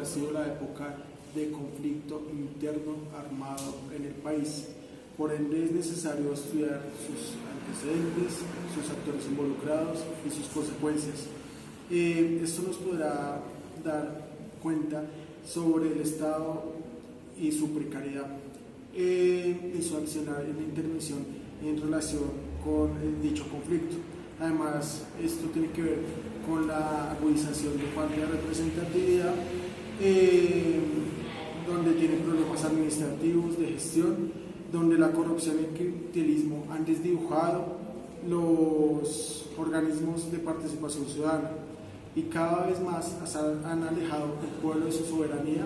ha sido la época de conflicto interno armado en el país. Por ende es necesario estudiar sus antecedentes, sus actores involucrados y sus consecuencias. Esto nos podrá dar cuenta sobre el Estado y su precariedad en su accionar en la intervención en relación con dicho conflicto. Además, esto tiene que ver con la agudización de falta de representatividad, donde tienen problemas administrativos, de gestión, donde la corrupción y el clientelismo han desdibujado los organismos de participación ciudadana y cada vez más han alejado al pueblo de su soberanía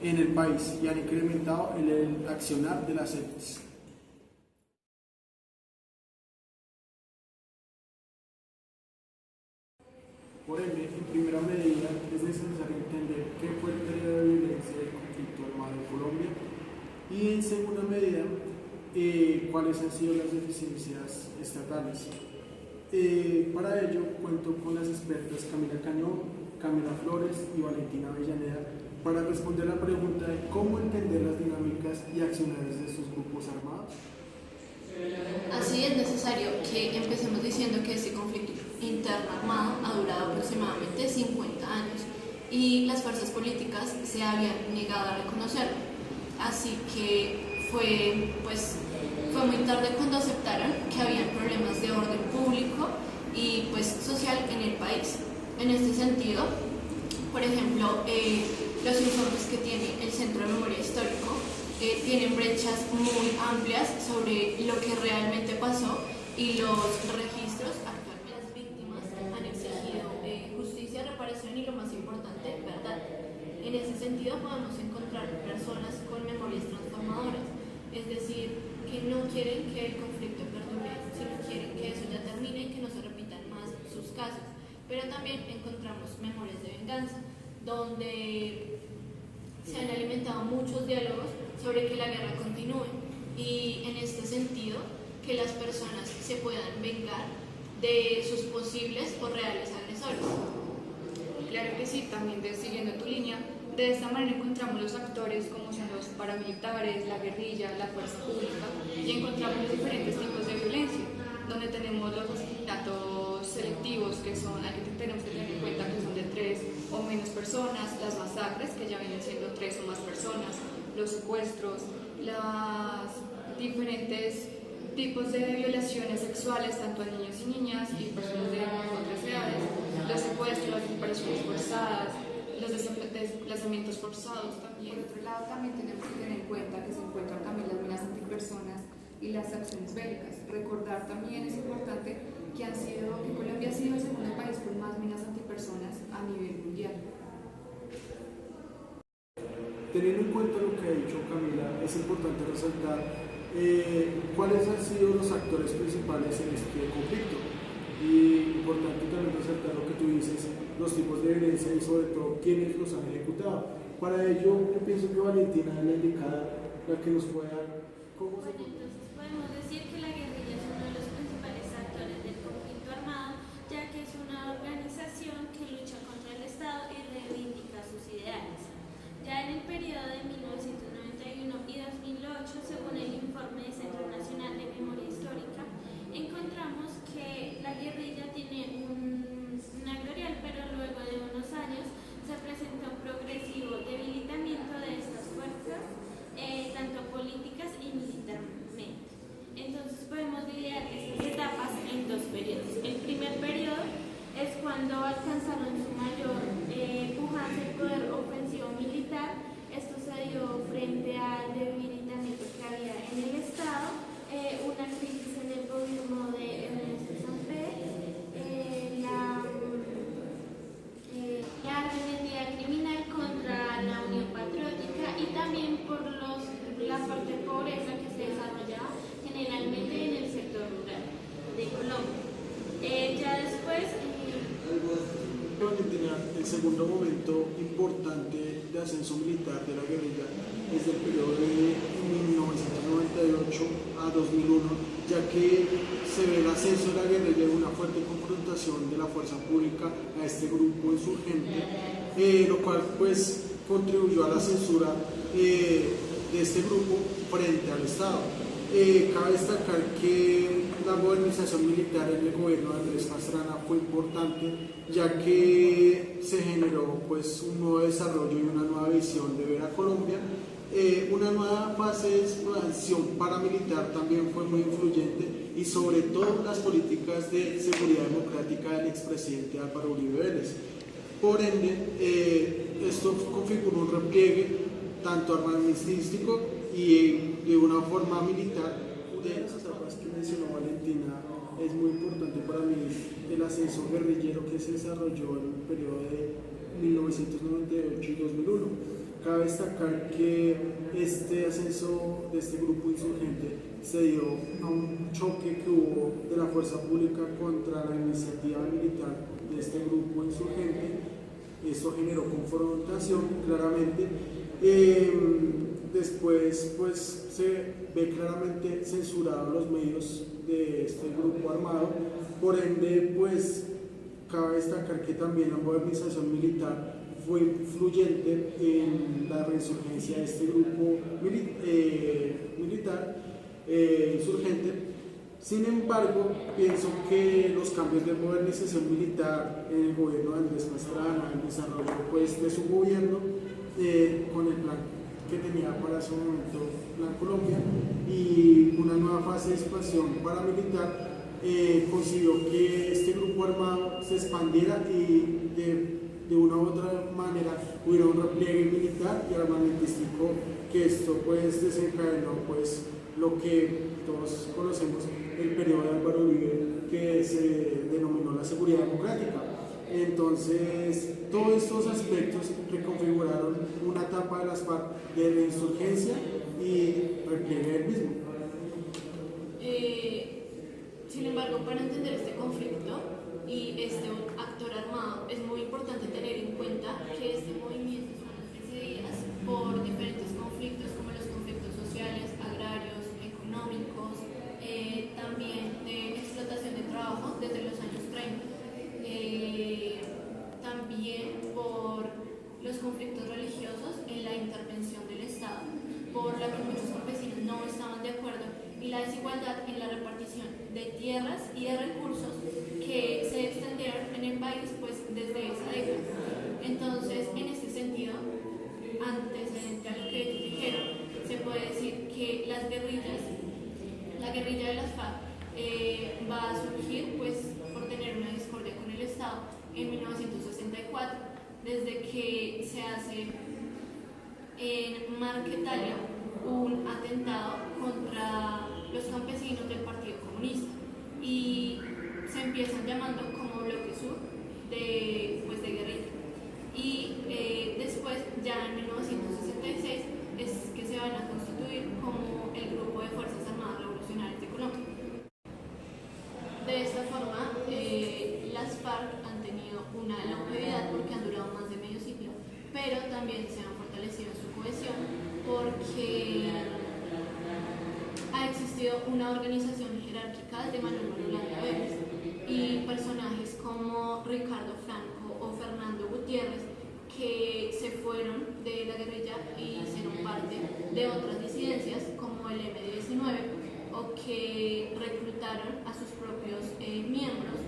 en el país y han incrementado el accionar de las élites. Por ende, en primera medida, es necesario entender qué fue el periodo de violencia del conflicto armado en Colombia y, en segunda medida, cuáles han sido las deficiencias estatales. Para ello, cuento con las expertas Camila Cañón, Camila Flores y Valentina Avellaneda para responder la pregunta de cómo entender las dinámicas y accionarios de estos grupos armados. Así es necesario que empecemos diciendo que este conflicto interno armado ha durado aproximadamente 50 años y las fuerzas políticas se habían negado a reconocerlo. Así que fue muy tarde cuando aceptaron que había problemas de orden público y social en el país. En este sentido, por ejemplo, los informes que tiene el Centro de Memoria Histórico tienen brechas muy amplias sobre lo que realmente pasó y los registros actualmente. Las víctimas han exigido justicia, reparación y, lo más importante, verdad. En ese sentido podemos encontrar personas con memorias transformadoras, es decir, que no quieren que el conflicto perdure, sino quieren que eso ya termine y que no se repitan más sus casos. Pero también encontramos memorias de venganza, donde se han alimentado muchos diálogos sobre que la guerra continúe y, en este sentido, que las personas se puedan vengar de sus posibles o reales agresores. Claro que sí, también siguiendo tu línea, de esta manera encontramos los actores como son los paramilitares, la guerrilla, la fuerza pública y encontramos los diferentes tipos de violencia, donde tenemos los asesinatos selectivos que tenemos que tener en cuenta que son de 3 o menos personas, las masacres que ya vienen siendo 3 o más personas, los secuestros, los diferentes tipos de violaciones sexuales tanto a niños y niñas y personas de otras edades, los secuestros, las desapariciones forzadas, los desplazamientos forzados también. Por otro lado, también tenemos que tener en cuenta que se encuentran también las minas antipersonas y las acciones bélicas. Recordar también es importante que Colombia ha sido el segundo país con más minas antipersonas a nivel mundial. Teniendo en cuenta lo que ha dicho Camila, es importante resaltar cuáles han sido los actores principales en este conflicto. Y importante también resaltar lo que tú dices, los tipos de violencia y sobre todo quiénes los han ejecutado. Para ello, yo pienso que Valentina es la indicada, la que nos pueda dar cómo se... Entonces podemos decir que la guerrilla es uno de los principales actores del conflicto armado, ya que es una organización que lucha contra el Estado y reivindica sus ideales. Ya en el periodo de 1991 y 2008, según el informe del Centro Nacional de Memoria Histórica, encontramos que la guerrilla tiene una glorial, pero luego de unos años se presenta un progresivo debilitamiento de estas fuerzas, tanto políticas y militarmente. Entonces podemos dividir estas etapas en dos periodos. El primer periodo es cuando alcanzaron su mayor pujanza el poder ofensivo militar. Esto se dio frente al debilitamiento que había en el Estado, una crisis en el gobierno de Ernesto Samper, la arremetida criminal contra la Unión Patriótica y también por la fuerte pobreza que se desarrollaba generalmente en el sector rural de Colombia. Ya después... El segundo momento importante de ascenso militar de la guerrilla es el periodo de 1998 a 2001, ya que se ve el ascenso de la guerrilla en una fuerte confrontación de la fuerza pública a este grupo insurgente lo cual pues contribuyó a la censura de este grupo frente al Estado. Cabe destacar que la modernización militar en el gobierno de Andrés Pastrana fue importante, ya que se generó pues un nuevo desarrollo y una nueva visión de ver a Colombia. Una nueva fase de expansión paramilitar también fue muy influyente, y sobre todo las políticas de seguridad democrática del expresidente Álvaro Uribe Vélez. Por ende, esto configuró un repliegue tanto armamentístico y de una forma militar. De las etapas que mencionó Valentina, es muy importante para mí el ascenso guerrillero que se desarrolló en el periodo de 1998 y 2001. Cabe destacar que este ascenso de este grupo insurgente se dio a un choque que hubo de la fuerza pública contra la iniciativa militar de este grupo insurgente. Esto generó confrontación claramente. Después pues se ve claramente censurados los medios de este grupo armado. Por ende pues cabe destacar que también la modernización militar fue influyente en la resurgencia de este grupo militar insurgente. Sin embargo, pienso que los cambios de modernización militar en el gobierno de Andrés Pastrana, el desarrollo pues, de su gobierno, con el plan que tenía para su momento Plan Colombia y una nueva fase de expansión paramilitar, consiguió que este grupo armado se expandiera y de una u otra manera hubiera un repliegue militar y armamentístico, que esto pues desencadenó pues lo que todos conocemos, el periodo de Álvaro Uribe, que se denominó la seguridad democrática. Entonces, todos estos aspectos reconfiguraron una etapa de las FARC de reinsurgencia y repliegue del mismo. Sin embargo, para entender este conflicto y este actor armado, es muy importante tener en cuenta que este movimiento son precedidas por diferentes conflictos, como los conflictos sociales, agrarios, económicos, también de explotación de trabajo desde los años 30, también por los conflictos religiosos en la intervención del Estado, por la que muchos campesinos no estaban de acuerdo, y la desigualdad en la repartición de tierras y de recursos que se extendieron en el país pues desde esa década. Entonces, en este sentido, antecedente a lo que ellos dijeron, se puede decir que la guerrilla de las FARC va a surgir pues por tener una discordia con el Estado en 1964, desde que se hace en Marquetalia un atentado contra los campesinos del Partido Comunista, y se empiezan llamando como Bloque Sur de guerrilla. Y después, ya en 1966, es que se van a constituir como el Grupo de Fuerzas Armadas Revolucionarias de Colombia. De esta forma, las FARC han tenido una longevidad porque han durado más de medio siglo, pero también se han fortalecido en su cohesión porque ha existido una organización jerárquica desde Manuel Marulanda Vélez, y personajes como Ricardo Franco o Fernando Gutiérrez, que se fueron de la guerrilla y hicieron parte de otras disidencias como el M-19, o que reclutaron a sus propios miembros,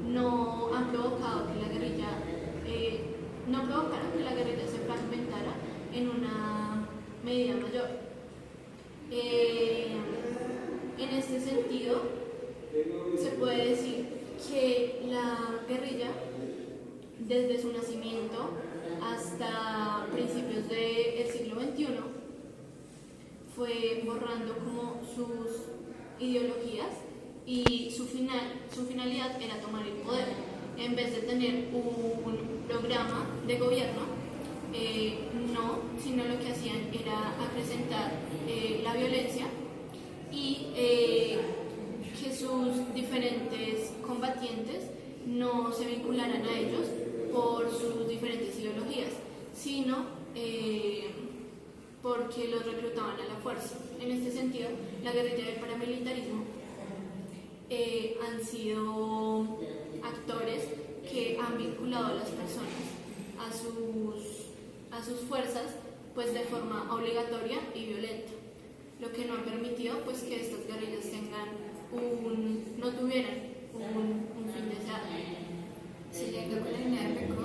no han provocado que la guerrilla se fragmentara en una medida mayor. En este sentido, se puede decir que la guerrilla, desde su nacimiento hasta principios del siglo XXI, fue borrando como sus ideologías, y su finalidad era tomar el poder. En vez de tener un programa de gobierno, sino lo que hacían era acrecentar la violencia y que sus diferentes combatientes no se vincularan a ellos por sus diferentes ideologías, sino porque los reclutaban a la fuerza. En este sentido, la guerrilla del paramilitarismo han sido actores que han vinculado a las personas a sus fuerzas pues de forma obligatoria y violenta, lo que no ha permitido pues que estas guerrillas no tuvieran un fin deseado. Siguiendo con la línea de PECO,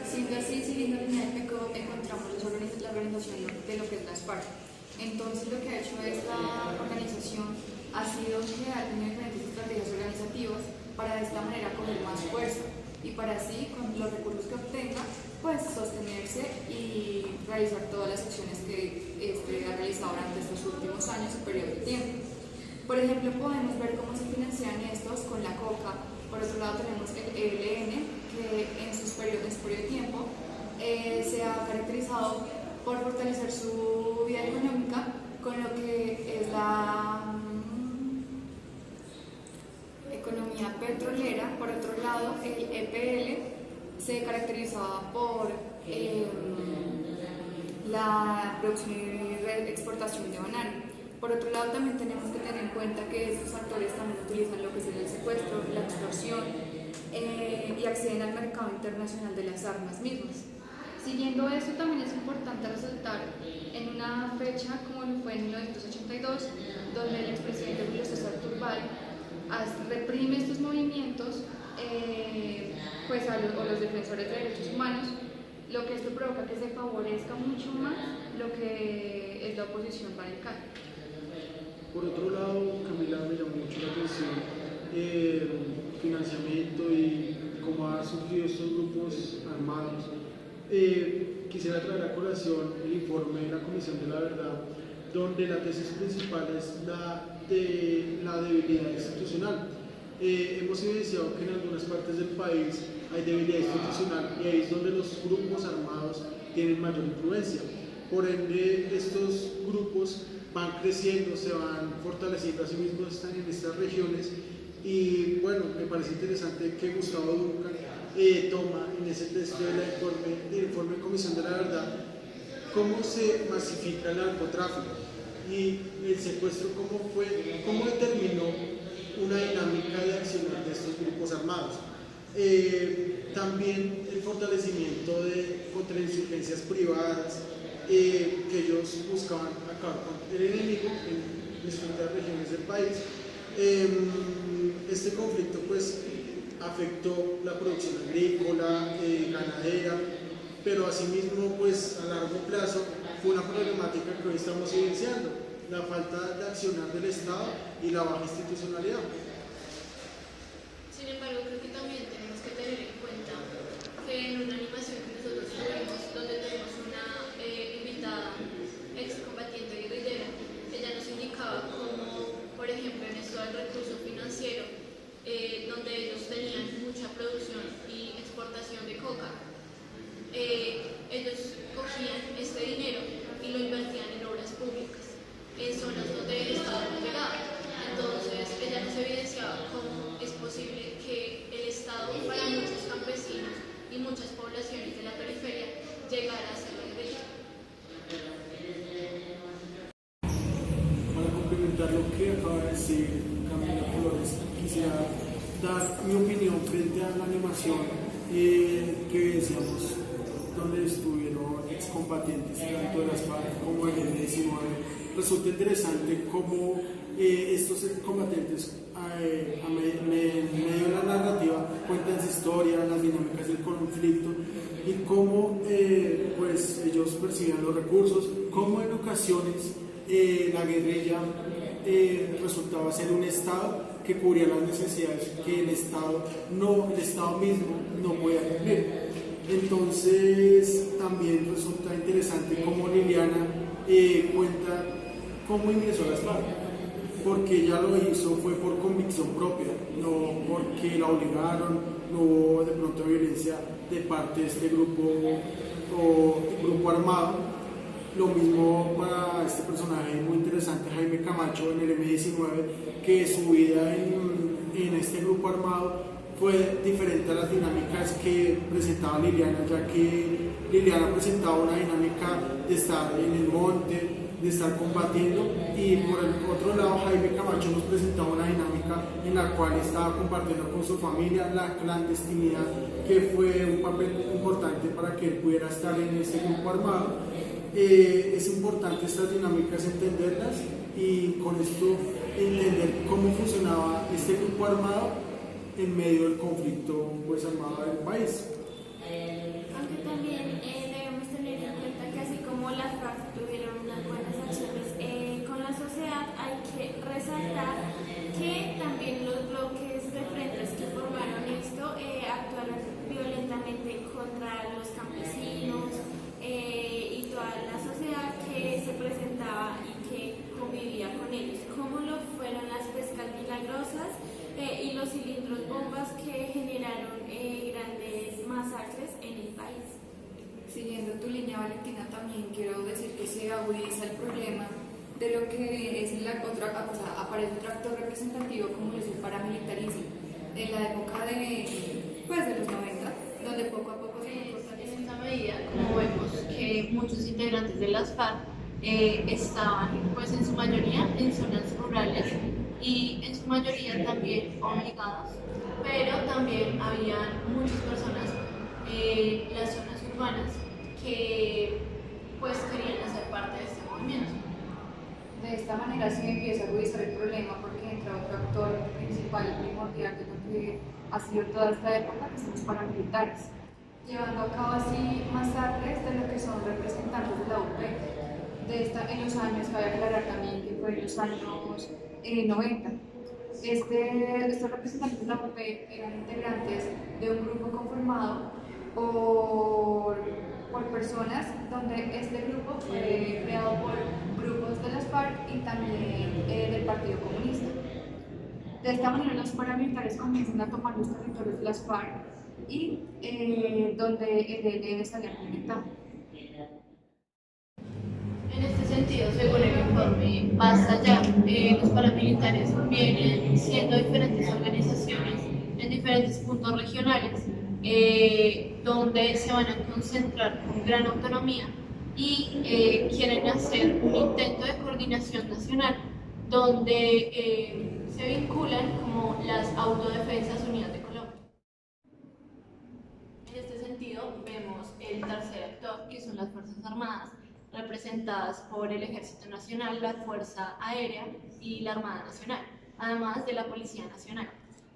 siendo así, siguiendo la línea de PECO, encontramos la organización de lo que es la SPARC. Entonces, lo que ha hecho esta organización ha sido crear diferentes estrategias organizativas para de esta manera coger más fuerza y para así, con los recursos que obtenga, pues sostenerse y realizar todas las acciones que ha realizado durante estos últimos años y periodo de tiempo. Por ejemplo, podemos ver cómo se financian estos con la COCA. Por otro lado tenemos el ELN, que en su periodo de tiempo se ha caracterizado por fortalecer su vida económica con lo que es la economía petrolera. Por otro lado, el EPL se caracterizaba por la producción y exportación de banano. Por otro lado, también tenemos que tener en cuenta que estos actores también utilizan lo que es el secuestro, la extorsión y acceden al mercado internacional de las armas mismas. Siguiendo esto, también es importante resaltar en una fecha como lo fue en 1982, donde el expresidente Julio César Turbay reprime estos movimientos pues a los defensores de derechos humanos, lo que esto provoca que se favorezca mucho más lo que es la oposición radical. Por otro lado, Camila, me llamó mucho la atención el financiamiento y cómo han surgido estos grupos armados. Quisiera traer a colación el informe de la Comisión de la Verdad, donde la tesis principal es la de la debilidad institucional. Hemos evidenciado que en algunas partes del país hay debilidad institucional y ahí es donde los grupos armados tienen mayor influencia. Por ende, estos grupos van creciendo, se van fortaleciendo a sí mismos, están en estas regiones y bueno, me parece interesante que Gustavo Duncan toma en ese texto del informe de Comisión de la Verdad cómo se masifica el narcotráfico y el secuestro, cómo determinó una dinámica de accionar de estos grupos armados. También el fortalecimiento de contrainsurgencias privadas que ellos buscaban acabar con el enemigo en distintas regiones del país. Este conflicto pues afectó la producción agrícola, ganadera, pero asimismo pues a largo plazo fue una problemática que hoy estamos evidenciando, la falta de accionar del Estado y la baja institucionalidad. Sin embargo, creo que también tenemos que tener en cuenta que en una animación que nosotros tuvimos, donde tenemos una invitada excombatiente guerrillera, ella nos indicaba cómo, por ejemplo, en esto del recurso financiero, donde ellos tenían mucha producción y exportación de coca, ellos cogían este dinero y lo invertían en obras públicas, en zonas donde el Estado no llegaba. Entonces, ella nos evidenciaba cómo es posible que el Estado, para muchos campesinos y muchas poblaciones de la periferia, llegara a ser la guerrilla. Para complementar lo que acaba de decir Camila Flores, quisiera dar mi opinión frente a la animación que decíamos, donde estuvieron excombatientes tanto de las FARC como del M-19. Resulta interesante cómo estos excombatientes en medio de la narrativa cuentan su historia, las dinámicas del conflicto y cómo pues ellos percibían los recursos, cómo en ocasiones la guerrilla resultaba ser un Estado que cubría las necesidades que el Estado mismo no podía cumplir. Entonces también resulta interesante cómo Liliana cuenta cómo ingresó a las FARC, porque ella lo hizo fue por convicción propia, no porque la obligaron, no hubo de pronto violencia de parte de este grupo armado. Lo mismo para este personaje muy interesante, Jaime Camacho, en el M-19, que su vida en este grupo armado fue diferente a las dinámicas que presentaba Liliana, ya que Liliana presentaba una dinámica de estar en el monte, de estar combatiendo. Y por el otro lado, Jaime Camacho nos presentaba una dinámica en la cual estaba compartiendo con su familia la clandestinidad, que fue un papel importante para que él pudiera estar en este grupo armado. Es importante estas dinámicas entenderlas y con esto entender cómo funcionaba este grupo armado en medio del conflicto pues, armado del país. Aunque también debemos tener en cuenta que así como las FARC tuvieron unas buenas acciones con la sociedad, hay que resaltar que también los bloques de frentes que formaron esto actuaron violentamente contra los campesinos y toda la sociedad que se presentaba y que convivía con ellos, como lo fueron las pescas milagrosas y los cilindros bombas que generaron grandes masacres en el país. Siguiendo tu línea, Valentina, también quiero decir que se agudiza el problema de lo que es aparece otro actor representativo como es el paramilitarismo en la época de los 90, donde poco a poco en esta medida, como vemos que muchos integrantes de las FARC estaban pues en su mayoría en zonas rurales y en su mayoría también obligados, pero también había muchas personas en las zonas urbanas que pues querían hacer parte de este movimiento. de esta manera se empieza a agudizar el problema porque entra otro actor principal y primordial de lo que ha sido toda esta época, que son los paramilitares, llevando a cabo así masacres de lo que son representantes de la UP. En los años, cabe aclarar también que fue en los años 90. Estos representantes de la UP eran integrantes de un grupo conformado por personas, donde este grupo fue creado por grupos de las FARC y también del Partido Comunista. De esta manera los paramilitares comienzan a tomar los territorios de las FARC y donde el ELN se había implementado. En este sentido, según el informe Basta Ya, los paramilitares vienen siendo diferentes organizaciones en diferentes puntos regionales, donde se van a concentrar con gran autonomía y quieren hacer un intento de coordinación nacional donde se vinculan como las Autodefensas Unidas de Colombia. En este sentido, vemos el tercer actor, que son las Fuerzas Armadas, representadas por el Ejército Nacional, la Fuerza Aérea y la Armada Nacional, además de la Policía Nacional.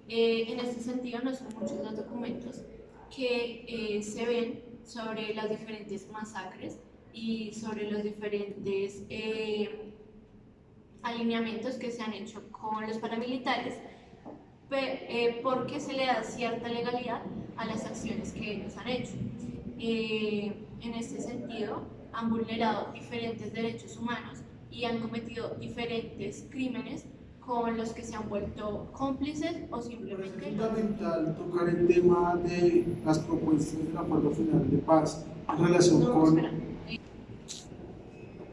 En este sentido, no son muchos los documentos que se ven sobre las diferentes masacres y sobre los diferentes alineamientos que se han hecho con los paramilitares, porque se le da cierta legalidad a las acciones que ellos han hecho. En este sentido, han vulnerado diferentes derechos humanos y han cometido diferentes crímenes con los que se han vuelto cómplices o simplemente... Es fundamental tocar el tema de las propuestas del acuerdo final de paz en relación con...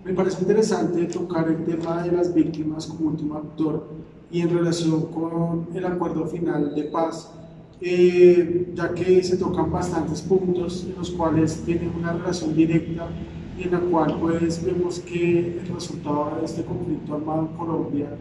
Me parece interesante tocar el tema de las víctimas como último actor y en relación con el acuerdo final de paz, ya que se tocan bastantes puntos en los cuales tienen una relación directa y en la cual pues vemos que el resultado de este conflicto armado en Colombia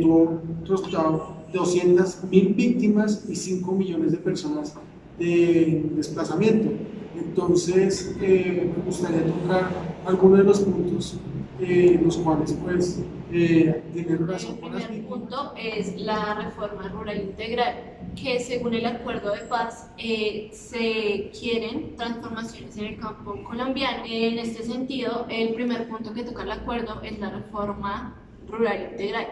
tuvo resultado 200.000 víctimas y 5 millones de personas de desplazamiento. Entonces me gustaría tocar algunos de los puntos los cuales pues tienen relación con las víctimas. El primer punto es la reforma rural integral, que según el acuerdo de paz se quieren transformaciones en el campo colombiano. En este sentido, el primer punto que toca el acuerdo es la reforma rural integral,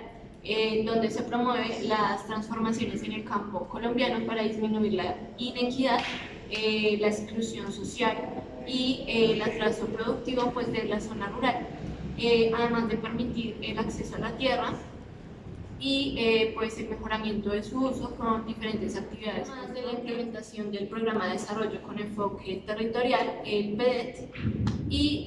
donde se promueven las transformaciones en el campo colombiano para disminuir la inequidad, la exclusión social y el atraso productivo pues, de la zona rural, además de permitir el acceso a la tierra y pues el mejoramiento de su uso con diferentes actividades. Además de la implementación del Programa de Desarrollo con Enfoque Territorial, el PEDET, y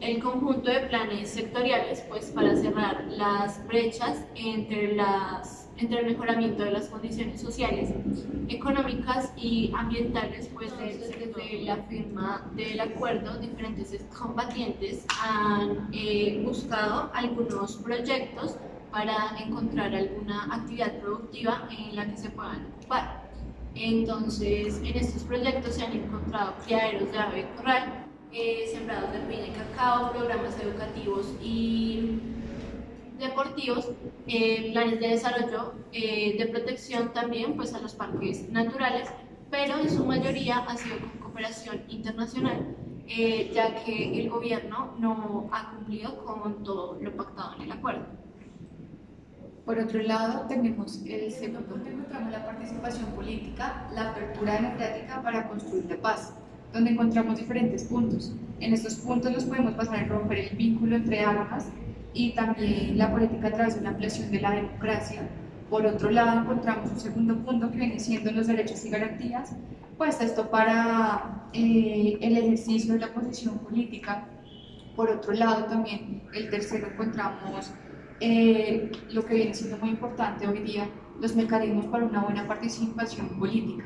el conjunto de planes sectoriales pues, para cerrar las brechas entre las entre el mejoramiento de las condiciones sociales, económicas y ambientales. Pues desde la firma del acuerdo, diferentes combatientes han buscado algunos proyectos para encontrar alguna actividad productiva en la que se puedan ocupar. Entonces, en estos proyectos se han encontrado criaderos de ave corral, sembrados de piña y cacao, programas educativos y deportivos, planes de desarrollo, de protección también pues a los parques naturales, pero en su mayoría ha sido con cooperación internacional, ya que el gobierno no ha cumplido con todo lo pactado en el acuerdo. Por otro lado, tenemos el segundo punto, encontramos la participación política, la apertura democrática para construir la paz, donde encontramos diferentes puntos. En estos puntos los podemos basar en romper el vínculo entre armas y también la política a través de una ampliación de la democracia. Por otro lado, encontramos un segundo punto que viene siendo los derechos y garantías, pues esto para el ejercicio de la oposición política. Por otro lado, también el tercero encontramos lo que viene siendo muy importante hoy día, los mecanismos para una buena participación política.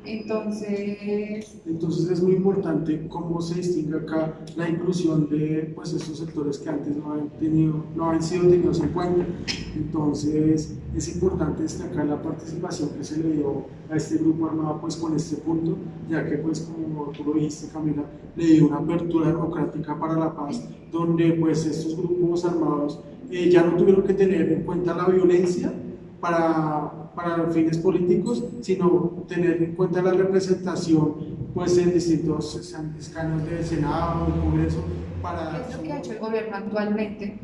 Entonces es muy importante cómo se distingue acá la inclusión de pues, estos sectores que antes no han sido tenidos en cuenta. Entonces es importante destacar la participación que se le dio a este grupo armado pues, con este punto, ya que pues, como tú lo dijiste, Camila, le dio una apertura democrática para la paz, donde pues, estos grupos armados ya no tuvieron que tener en cuenta la violencia para fines políticos, sino tener en cuenta la representación pues, en distintos escaños del Senado, del Congreso. Es lo que ha hecho el gobierno actualmente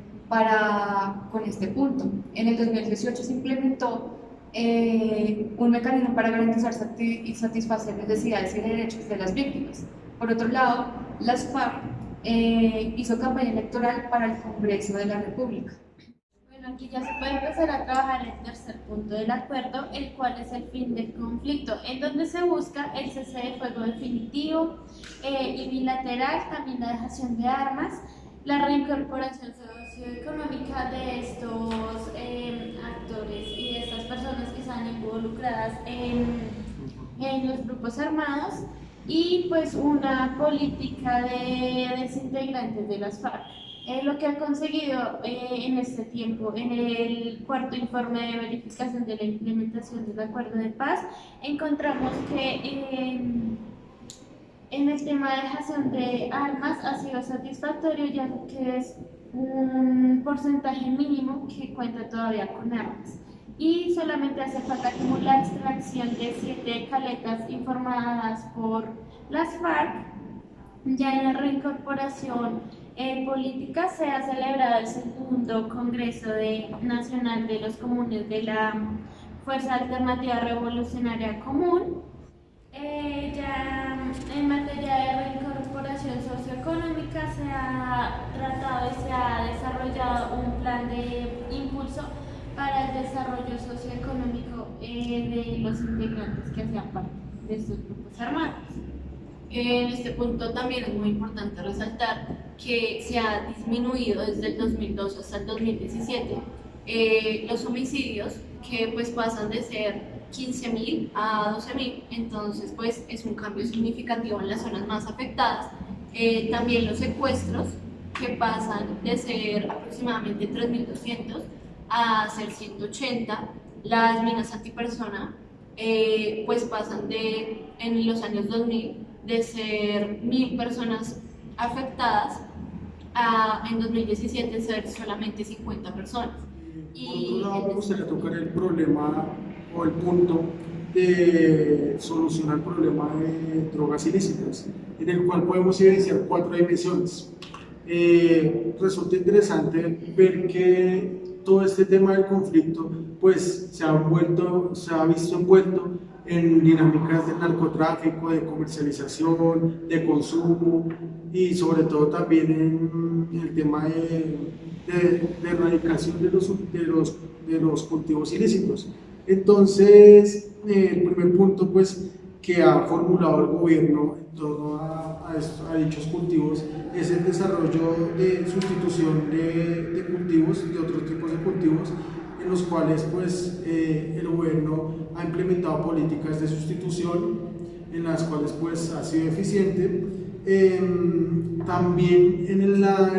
con este punto. En el 2018 se implementó un mecanismo para garantizar y satisfacer necesidades y derechos de las víctimas. Por otro lado, las FARC hizo campaña electoral para el Congreso de la República. Bueno, aquí ya se puede empezar a trabajar el tercer punto del acuerdo, el cual es el fin del conflicto, en donde se busca el cese de fuego definitivo y bilateral, también la dejación de armas, la reincorporación socioeconómica de estos actores y de estas personas que están involucradas en los grupos armados, y pues una política de desintegrantes de las FARC. Lo que ha conseguido en este tiempo, en el cuarto informe de verificación de la implementación del acuerdo de paz, encontramos que en el tema de dejación de armas ha sido satisfactorio, ya que es un porcentaje mínimo que cuenta todavía con armas. Y solamente hace falta como la extracción de 7 caletas informadas por las FARC. Ya en la reincorporación política se ha celebrado el segundo Congreso Nacional de los Comunes de la Fuerza Alternativa Revolucionaria Común. Ya en materia de reincorporación socioeconómica se ha tratado y se ha desarrollado un plan de impulso para el desarrollo socioeconómico de los integrantes que hacían parte de estos grupos armados. En este punto también es muy importante resaltar que se ha disminuido desde el 2002 hasta el 2017 los homicidios, que pues pasan de ser 15.000 a 12.000, entonces pues es un cambio significativo en las zonas más afectadas. También los secuestros, que pasan de ser aproximadamente 3.200 a ser 180, las minas antipersona pues pasan en los años 2000 de ser 1.000 personas afectadas a en 2017 ser solamente 50 personas. Por otro lado, me gustaría tocar el problema o el punto de solucionar el problema de drogas ilícitas, en el cual podemos evidenciar 4 dimensiones. Resulta interesante ver que todo este tema del conflicto pues, se ha visto envuelto en dinámicas de narcotráfico, de comercialización, de consumo y sobre todo también en el tema de erradicación de los cultivos ilícitos. Entonces, el primer punto pues, que ha formulado el gobierno en torno a dichos cultivos es el desarrollo de sustitución de cultivos, de otros tipos de cultivos, en los cuales pues, el gobierno ha implementado políticas de sustitución en las cuales pues, ha sido eficiente. También en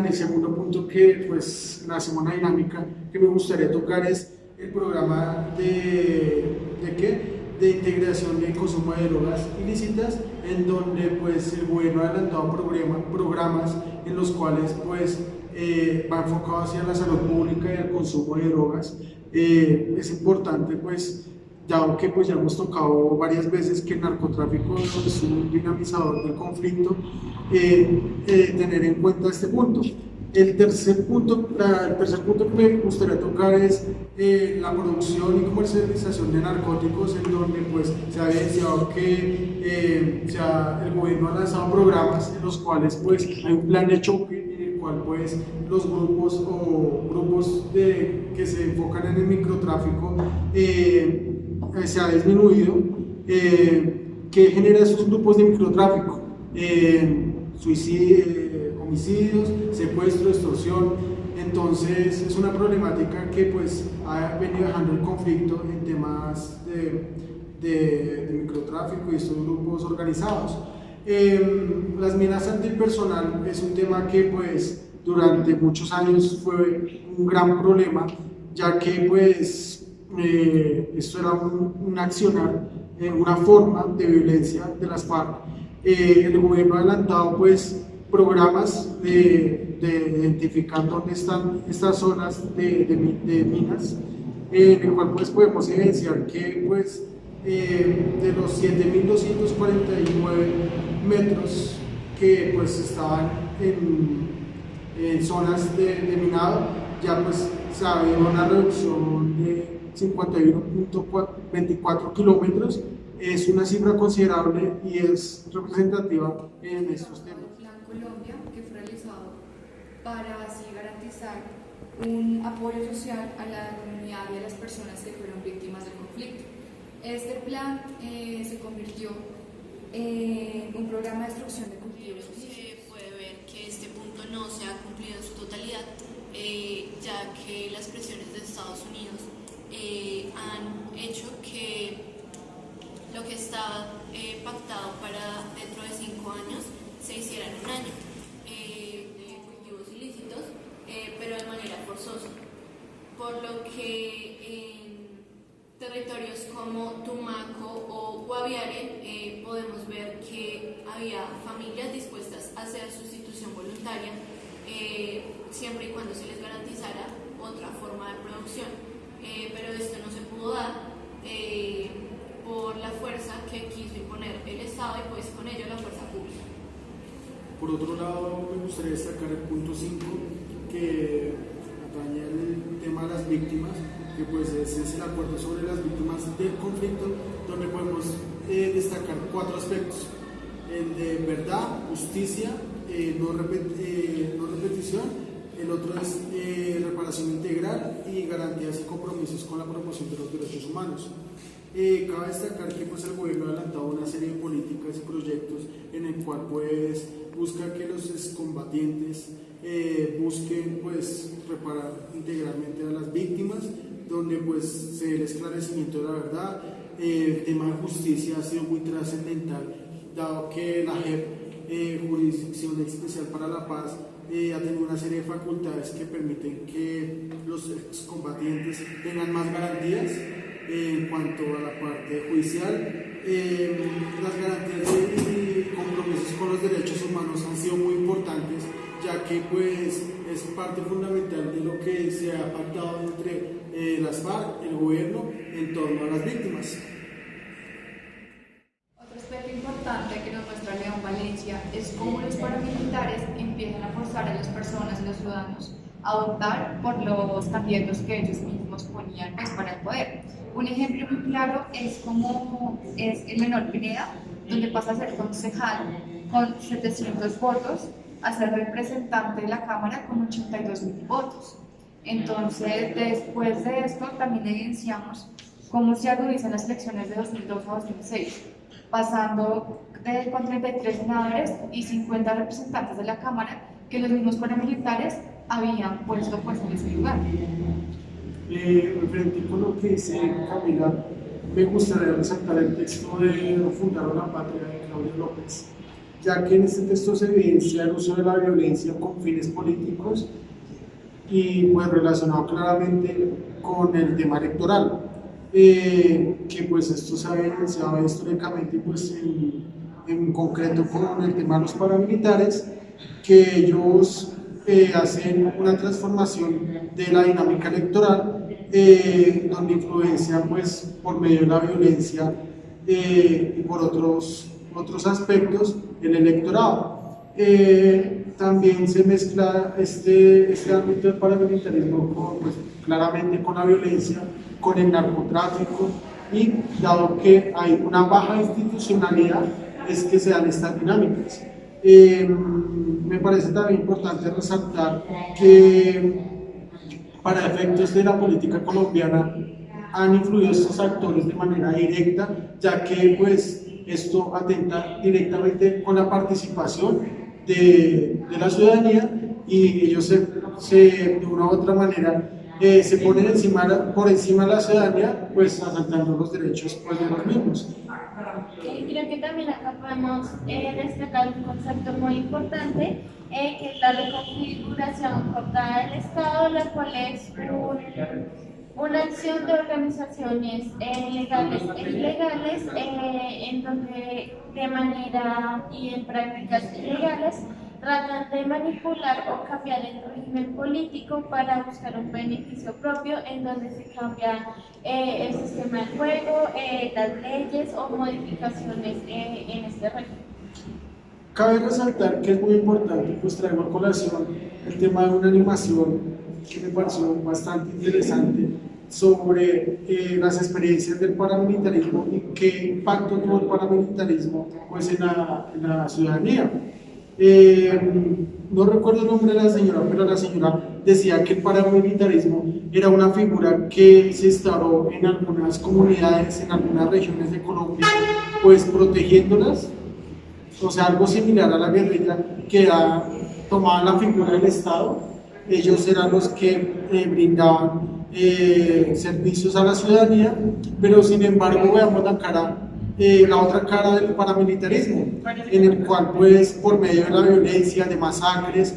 el segundo punto que pues, la segunda dinámica que me gustaría tocar es el programa de integración de consumo de drogas ilícitas, en donde pues, el gobierno ha adelantado programas en los cuales pues, va enfocado hacia la salud pública y el consumo de drogas. Es importante pues, dado que pues, ya hemos tocado varias veces que el narcotráfico es un dinamizador del conflicto, tener en cuenta este punto. El tercer punto que me gustaría tocar es la producción y comercialización de narcóticos, en donde pues, se ha evidenciado que el gobierno ha lanzado programas en los cuales pues, hay un plan de choque en el cual pues, los grupos que se enfocan en el microtráfico se ha disminuido. ¿Qué genera esos grupos de microtráfico? Homicidios, secuestro, extorsión. Entonces es una problemática que pues, ha venido dejando el conflicto en temas de microtráfico y estos grupos organizados. Las minas antipersonal es un tema que pues, durante muchos años fue un gran problema, ya que pues, esto era un accionar, una forma de violencia de las FARC. El gobierno ha adelantado pues, programas de identificar dónde están estas zonas de minas, en el cual pues, podemos evidenciar que pues, de los 7.249 metros que pues, estaban en zonas de minado, ya pues, se ha habido una reducción de 51.24 kilómetros. Es una cifra considerable y es representativa en estos temas. Colombia, que fue realizado para así garantizar un apoyo social a la comunidad y a las personas que fueron víctimas del conflicto. Este plan se convirtió en un programa de destrucción de cultivos. Se puede ver que este punto no se ha cumplido en su totalidad, ya que las presiones de Estados Unidos han hecho que lo que estaba pactado para dentro de 5 años se hiciera en un año, de cultivos ilícitos, pero de manera forzosa, por lo que en territorios como Tumaco o Guaviare podemos ver que había familias dispuestas a hacer sustitución voluntaria, siempre y cuando se les garantizara otra forma de producción, pero esto no se pudo dar por la fuerza que quiso imponer el Estado y pues con ello la fuerza pública. Por otro lado, me gustaría destacar el punto 5, que atañe el tema de las víctimas, que pues ese es el acuerdo sobre las víctimas del conflicto, donde podemos destacar 4 aspectos: el de verdad, justicia, no repetición. El otro es reparación integral y garantías y compromisos con la promoción de los derechos humanos. Cabe destacar que pues, el gobierno ha adelantado una serie de políticas y proyectos en el cual pues, busca que los excombatientes busquen pues, reparar integralmente a las víctimas, donde pues, se dé el esclarecimiento de la verdad. El tema de justicia ha sido muy trascendental, dado que la JEP, Jurisdicción Especial para la Paz, ha tenido una serie de facultades que permiten que los excombatientes tengan más garantías en cuanto a la parte judicial. Las garantías y compromisos con los derechos humanos han sido muy importantes, ya que pues, es parte fundamental de lo que se ha pactado entre las FARC, el gobierno, en torno a las víctimas. Otro aspecto importante que nos muestra León Valencia es cómo los paramilitares empiezan a forzar a las personas y los ciudadanos a votar por los candidatos que ellos mismos ponían pues, para el poder. Un ejemplo muy claro es cómo es el menor Pineda, donde pasa a ser concejal con 700 votos a ser representante de la Cámara con 82.000 votos. Entonces, después de esto, también evidenciamos cómo se agudizan las elecciones de 2002 a 2006, pasando con 33 senadores y 50 representantes de la Cámara que los mismos paramilitares habían puesto pues, en ese lugar. Referente con lo que dice Camila, me gustaría resaltar el texto de Fundar una Patria de Claudio López, ya que en este texto se evidencia el uso de la violencia con fines políticos y pues relacionado claramente con el tema electoral, que pues esto se ha evidenciado históricamente pues en concreto con el tema de los paramilitares, que ellos hacen una transformación de la dinámica electoral, donde influencian pues por medio de la violencia y por otros aspectos el electorado. También se mezcla este ámbito del paramilitarismo pues, claramente con la violencia, con el narcotráfico, y dado que hay una baja institucionalidad es que se dan estas dinámicas. Me parece también importante resaltar que para efectos de la política colombiana han influido estos actores de manera directa, ya que pues esto atenta directamente con la participación de la ciudadanía, y ellos de una u otra manera se ponen por encima de la ciudadanía, pues asaltando los derechos pues, de los mismos. Creo que también acá podemos destacar un concepto muy importante, que es la reconfiguración cortada del Estado, la cual es una acción de organizaciones legales e ilegales, en donde de manera y en prácticas ilegales tratan de manipular o cambiar el régimen político para buscar un beneficio propio, en donde se cambia el sistema de juego, las leyes o modificaciones en este régimen. Cabe resaltar que es muy importante, pues traigo a colación el tema de una animación que me pareció bastante interesante sobre las experiencias del paramilitarismo y qué impacto tuvo el paramilitarismo pues, en la ciudadanía. No recuerdo el nombre de la señora, pero la señora decía que el paramilitarismo era una figura que se instauró en algunas comunidades, en algunas regiones de Colombia, pues protegiéndolas, o sea, algo similar a la guerrilla, que tomaban la figura del Estado. Ellos eran los que brindaban servicios a la ciudadanía, pero sin embargo veamos la otra cara del paramilitarismo, en el cual pues por medio de la violencia, de masacres,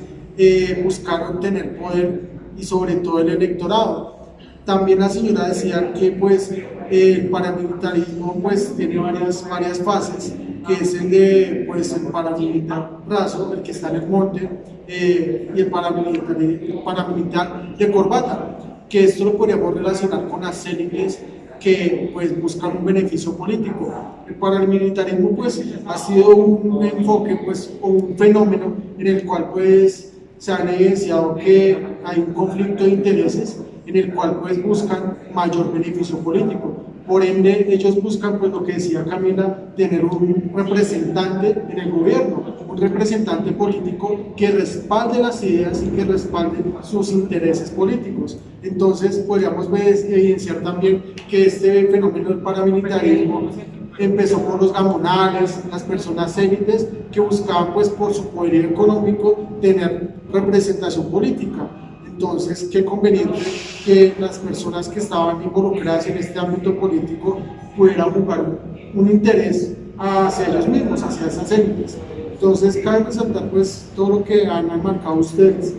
buscaron tener poder y sobre todo el electorado. También la señora decía que pues el paramilitarismo pues tiene varias fases, que es el de pues el paramilitar raso, el que está en el monte, y el paramilitar de corbata, que esto lo podríamos relacionar con las élites que pues buscan un beneficio político. El paramilitarismo pues ha sido un enfoque pues o un fenómeno en el cual pues se ha evidenciado que hay un conflicto de intereses en el cual pues buscan mayor beneficio político. Por ende, ellos buscan, pues lo que decía Camila, tener un representante en el gobierno, un representante político que respalde las ideas y que respalde sus intereses políticos. Entonces, podríamos evidenciar también que este fenómeno del paramilitarismo empezó por los gamonales, las personas élites que buscaban, pues por su poder económico, tener representación política. Entonces, qué conveniente que las personas que estaban involucradas en este ámbito político pudieran jugar un interés hacia ellos mismos, hacia esas élites. Entonces, cabe resaltar pues todo lo que han marcado ustedes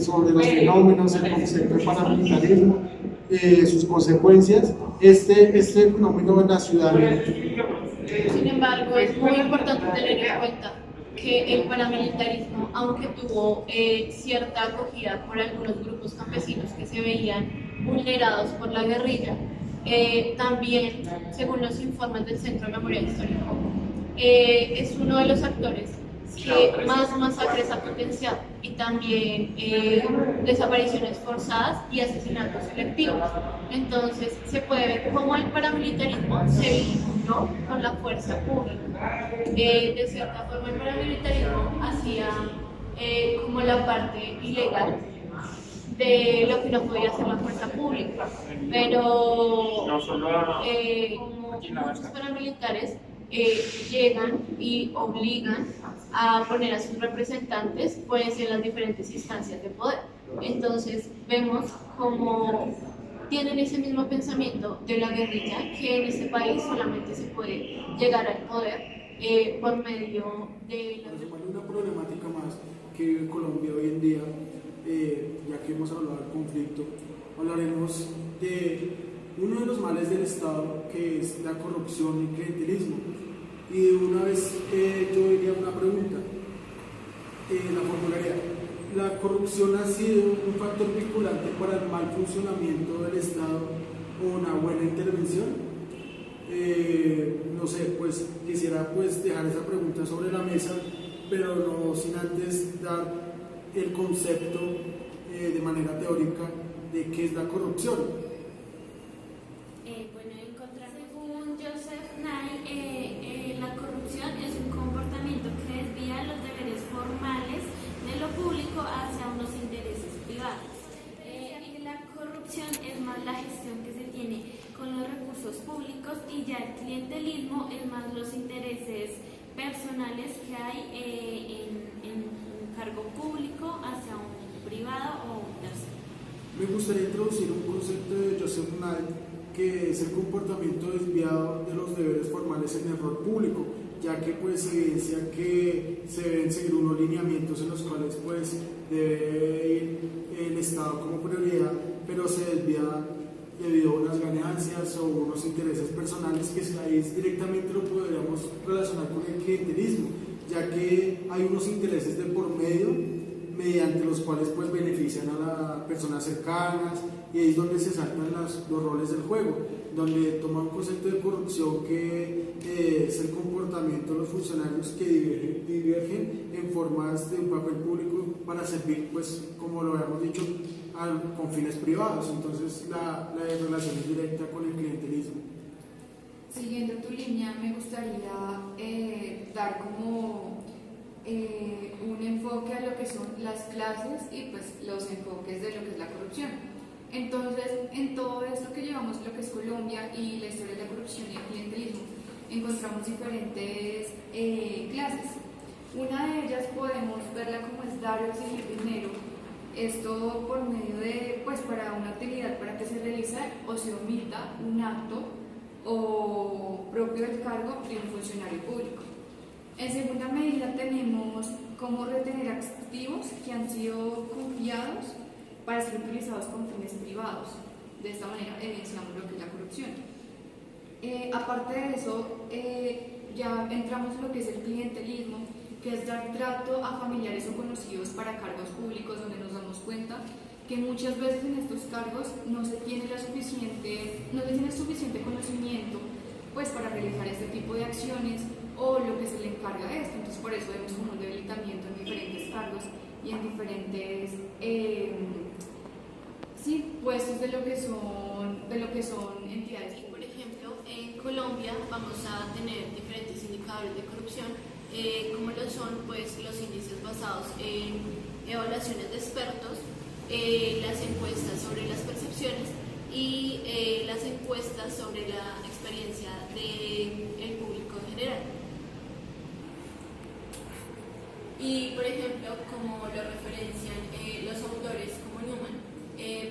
sobre los fenómenos, el concepto de paramilitarismo, sus consecuencias, este fenómeno en la ciudadanía. Sin embargo, es muy importante tener en cuenta que el paramilitarismo, aunque tuvo cierta acogida por algunos grupos campesinos que se veían vulnerados por la guerrilla, también, según los informes del Centro de Memoria Histórica, es uno de los actores que más masacres ha potenciado, y también desapariciones forzadas y asesinatos selectivos. Entonces se puede ver cómo el paramilitarismo se vinculó con la fuerza pública. De cierta forma el paramilitarismo hacía como la parte ilegal de lo que no podía hacer la fuerza pública, pero muchos paramilitares llegan y obligan a poner a sus representantes pues en las diferentes instancias de poder. Entonces vemos cómo tienen ese mismo pensamiento de la guerrilla, que en este país solamente se puede llegar al poder por medio de la... Para sumarle una problemática más que vive Colombia hoy en día, ya que hemos hablado del conflicto, hablaremos de uno de los males del Estado, que es la corrupción y el clientelismo. Y una vez yo diría una pregunta, la formularía: ¿la corrupción ha sido un factor vinculante para el mal funcionamiento del Estado o una buena intervención? No sé, pues quisiera pues dejar esa pregunta sobre la mesa, pero no sin antes dar el concepto de manera teórica de qué es la corrupción. Bueno, según Joseph Nye, la corrupción es un comportamiento que desvía los deberes formales de lo público hacia unos intereses privados. Y la corrupción es más la gestión que se tiene con los recursos públicos, y ya el clientelismo es más los intereses personales que hay en un cargo público hacia un privado o un tercero. Me gustaría introducir un concepto de Joseph Nye, que es el comportamiento desviado de los deberes formales en el rol público, ya que pues evidencia que se deben seguir unos lineamientos en los cuales pues debe ir el Estado como prioridad, pero se desvía debido a unas ganancias o unos intereses personales, que ahí directamente lo podríamos relacionar con el clientelismo, ya que hay unos intereses de por medio mediante los cuales pues benefician a las personas cercanas, y ahí es donde se saltan los roles del juego, donde toma un concepto de corrupción que es el comportamiento de los funcionarios que divergen en formas de un papel público para servir, pues como lo habíamos dicho, con fines privados. Entonces la relación es directa con el clientelismo. Siguiendo tu línea, me gustaría dar como un enfoque a lo que son las clases y pues los enfoques de lo que es la corrupción. Entonces, en todo esto que llevamos, lo que es Colombia y la historia de la corrupción y el clientelismo, encontramos diferentes clases. Una de ellas podemos verla como es dar o exigir dinero. Esto por medio de, pues para una utilidad para que se realice o se omita un acto o propio del cargo de un funcionario público. En segunda medida tenemos cómo retener activos que han sido confiados para ser utilizados con fines privados. De esta manera evidenciamos lo que es la corrupción. Aparte de eso, ya entramos en lo que es el clientelismo, que es dar trato a familiares o conocidos para cargos públicos, donde nos damos cuenta que muchas veces en estos cargos no se tiene suficiente conocimiento pues para realizar este tipo de acciones o lo que se le encarga de esto. Entonces por eso vemos como un debilitamiento en diferentes cargos y en diferentes puestos de lo que son entidades. Y por ejemplo, en Colombia vamos a tener diferentes indicadores de corrupción, como lo son pues los índices basados en evaluaciones de expertos, las encuestas sobre las percepciones y las encuestas sobre la experiencia del público en general. Y por ejemplo, como lo referencian los autores como Newman,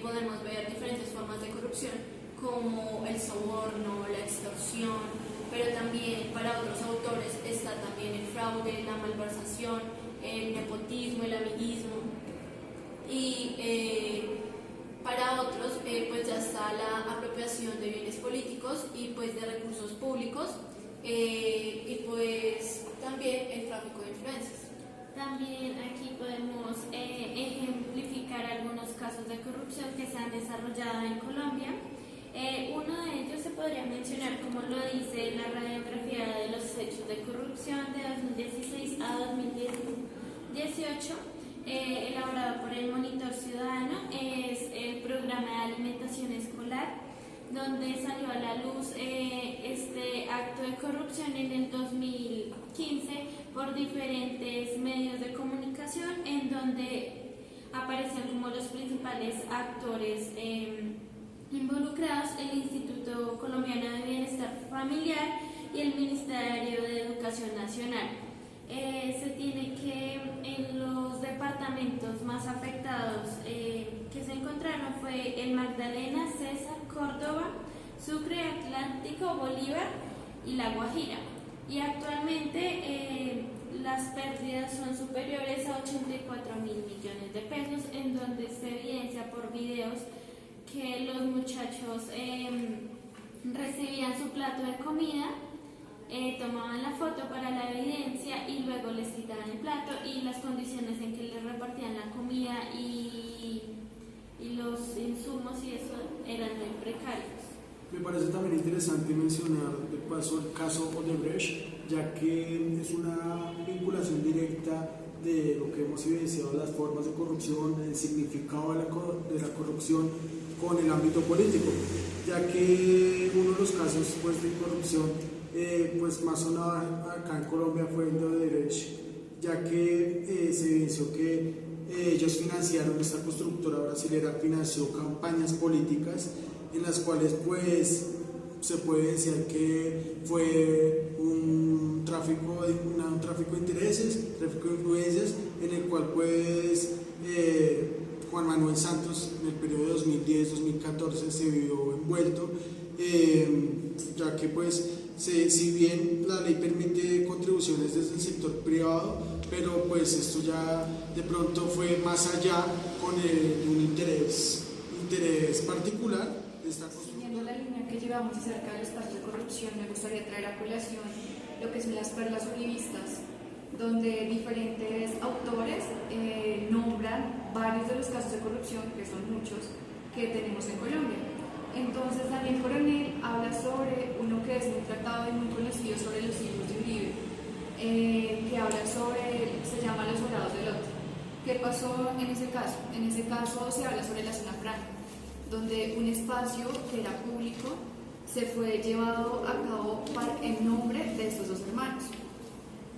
podemos ver diferentes formas de corrupción como el soborno, la extorsión, pero también para otros autores está también el fraude, la malversación, el nepotismo, el amiguismo, y para otros pues ya está la apropiación de bienes políticos y pues de recursos públicos, y pues también el tráfico de influencias. También aquí podemos ejemplificar algunos casos de corrupción que se han desarrollado en Colombia. Uno de ellos se podría mencionar, como lo dice la radiografía de los hechos de corrupción de 2016 a 2018, elaborado por el Monitor Ciudadano. Es el programa de alimentación escolar, donde salió a la luz este acto de corrupción en el 2015 por diferentes medios de comunicación, en donde aparecen como los principales actores involucrados el Instituto Colombiano de Bienestar Familiar y el Ministerio de Educación Nacional. Se tiene que en los departamentos más afectados fue el Magdalena, César, Córdoba, Sucre, Atlántico, Bolívar y La Guajira. Y actualmente las pérdidas son superiores a 84.000 millones de pesos, en donde se evidencia por videos que los muchachos recibían su plato de comida, tomaban la foto para la evidencia y luego les quitaban el plato, y las condiciones en que les repartían la comida y los insumos y eso eran muy precarios. Me parece también interesante mencionar de paso el caso Odebrecht, ya que es una vinculación directa de lo que hemos evidenciado, las formas de corrupción, el significado de la corrupción con el ámbito político, ya que uno de los casos pues, de corrupción pues, más sonado acá en Colombia fue el de Odebrecht, ya que se evidenció que ellos financiaron, esta constructora brasilera financió campañas políticas en las cuales pues se puede decir que fue un tráfico de intereses, tráfico de influencias, en el cual pues Juan Manuel Santos en el periodo de 2010-2014 se vio envuelto, ya que pues si bien la ley permite contribuciones desde el sector privado, pero pues esto ya de pronto fue más allá con un interés particular. Siguiendo la línea que llevamos acerca de los casos de corrupción, me gustaría traer a colación lo que son las perlas uribistas, donde diferentes autores nombran varios de los casos de corrupción, que son muchos, que tenemos en Colombia. Entonces Daniel Coronel habla sobre uno que es muy tratado y muy conocido sobre los hijos de Uribe, que habla sobre, se llama Los Dorados del Lote. ¿Qué pasó en ese caso? En ese caso se habla sobre la zona franca, donde un espacio que era público se fue llevado a cabo en nombre de estos dos hermanos.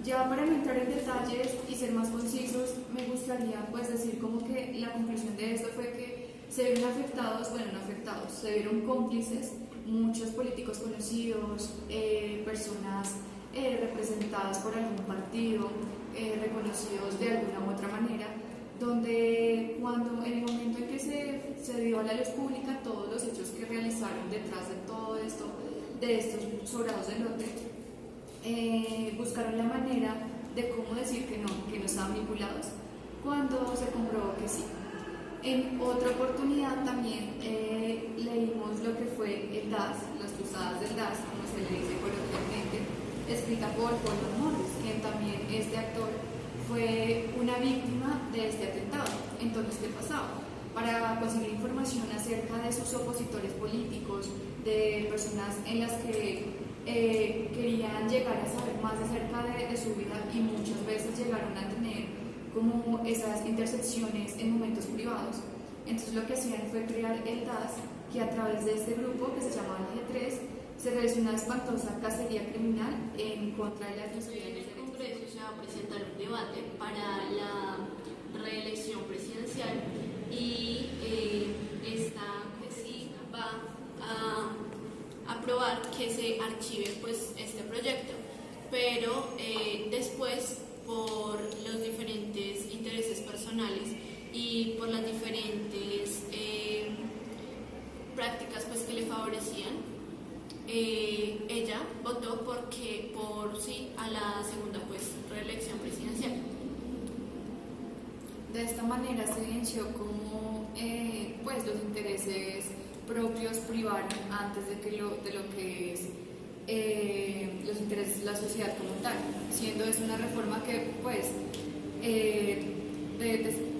Ya para no entrar en detalles y ser más concisos, me gustaría pues decir como que la conclusión de esto fue que se vieron afectados, se vieron cómplices muchos políticos conocidos, personas representadas por algún partido, reconocidos de alguna u otra manera, donde cuando en el momento en que se dio a la luz pública todos los hechos que realizaron detrás de todo esto, de estos sobrados de lote, buscaron la manera de cómo decir que no estaban vinculados, cuando se comprobó que sí. En otra oportunidad también leímos lo que fue el DAS, las cruzadas del DAS, como se le dice coloquialmente, escrita por Paul Morris, quien también este actor fue una víctima de este atentado. Entonces, ¿qué pasaba? Para conseguir información acerca de sus opositores políticos, de personas en las que querían llegar a saber más acerca de su vida, y muchas veces llegaron a tener como esas intersecciones en momentos privados. Entonces lo que hacían fue crear el DAS, que a través de este grupo que se llamaba el G3 se realizó una espantosa cacería criminal en contra de las lesbianas. En el Congreso se va a presentar un debate para la reelección presidencial y esta pues sí va a aprobar que se archive pues este proyecto, pero después por los diferentes intereses personales y por las diferentes prácticas pues que le favorecían, ella votó por sí a la segunda pues reelección presidencial. De esta manera se evidenció cómo pues los intereses propios privaron antes de lo que es los intereses de la sociedad como tal, siendo eso una reforma que pues